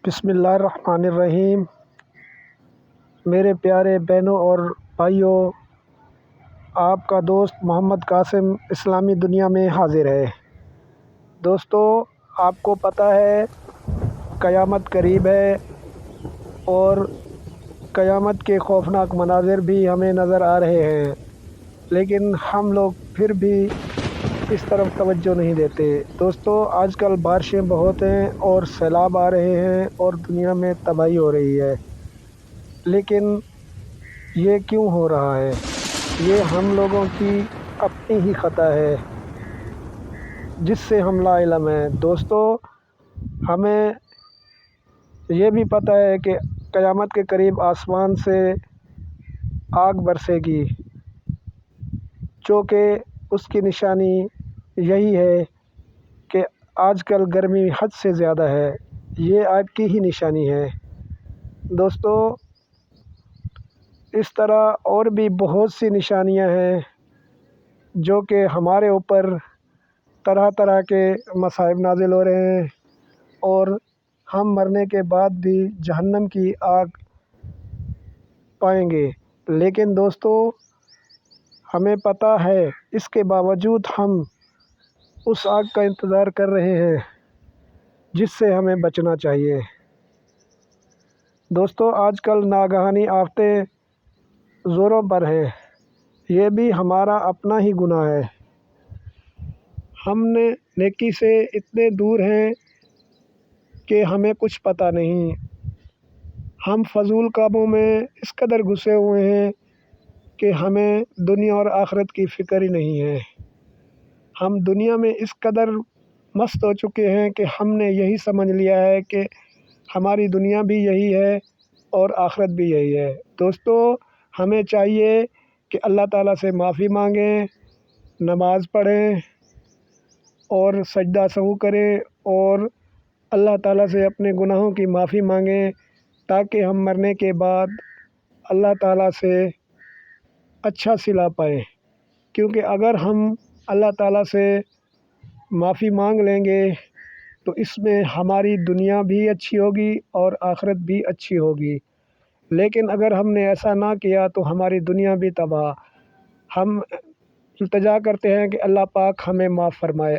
بسم اللہ الرحمن الرحیم۔ میرے پیارے بہنوں اور بھائیوں، آپ کا دوست محمد قاسم اسلامی دنیا میں حاضر ہے۔ دوستو، آپ کو پتہ ہے قیامت قریب ہے اور قیامت کے خوفناک مناظر بھی ہمیں نظر آ رہے ہیں، لیکن ہم لوگ پھر بھی اس طرف توجہ نہیں دیتے۔ دوستو، آج کل بارشیں بہت ہیں اور سیلاب آ رہے ہیں اور دنیا میں تباہی ہو رہی ہے، لیکن یہ کیوں ہو رہا ہے؟ یہ ہم لوگوں کی اپنی ہی خطا ہے جس سے ہم لا علم ہیں۔ دوستو، ہمیں یہ بھی پتہ ہے کہ قیامت کے قریب آسمان سے آگ برسے گی، چونکہ اس کی نشانی یہی ہے کہ آج کل گرمی حد سے زیادہ ہے، یہ آگ کی ہی نشانی ہے۔ دوستو، اس طرح اور بھی بہت سی نشانیاں ہیں جو کہ ہمارے اوپر طرح طرح کے مصائب نازل ہو رہے ہیں، اور ہم مرنے کے بعد بھی جہنم کی آگ پائیں گے۔ لیکن دوستو، ہمیں پتہ ہے اس کے باوجود ہم اس آگ کا انتظار کر رہے ہیں جس سے ہمیں بچنا چاہیے۔ دوستو، آج کل ناگہانی آفتیں زوروں پر ہیں، یہ بھی ہمارا اپنا ہی گناہ ہے۔ ہم نیکی سے اتنے دور ہیں کہ ہمیں کچھ پتہ نہیں۔ ہم فضول کاموں میں اس قدر گھسے ہوئے ہیں کہ ہمیں دنیا اور آخرت کی فکر ہی نہیں ہے۔ ہم دنیا میں اس قدر مست ہو چکے ہیں کہ ہم نے یہی سمجھ لیا ہے کہ ہماری دنیا بھی یہی ہے اور آخرت بھی یہی ہے۔ دوستو، ہمیں چاہیے کہ اللہ تعالیٰ سے معافی مانگیں، نماز پڑھیں اور سجدہ سہو کریں اور اللہ تعالیٰ سے اپنے گناہوں کی معافی مانگیں، تاکہ ہم مرنے کے بعد اللہ تعالیٰ سے اچھا صلہ پائیں۔ کیونکہ اگر ہم اللہ تعالیٰ سے معافی مانگ لیں گے تو اس میں ہماری دنیا بھی اچھی ہوگی اور آخرت بھی اچھی ہوگی، لیکن اگر ہم نے ایسا نہ کیا تو ہماری دنیا بھی تباہ۔ ہم التجا کرتے ہیں کہ اللہ پاک ہمیں معاف فرمائے۔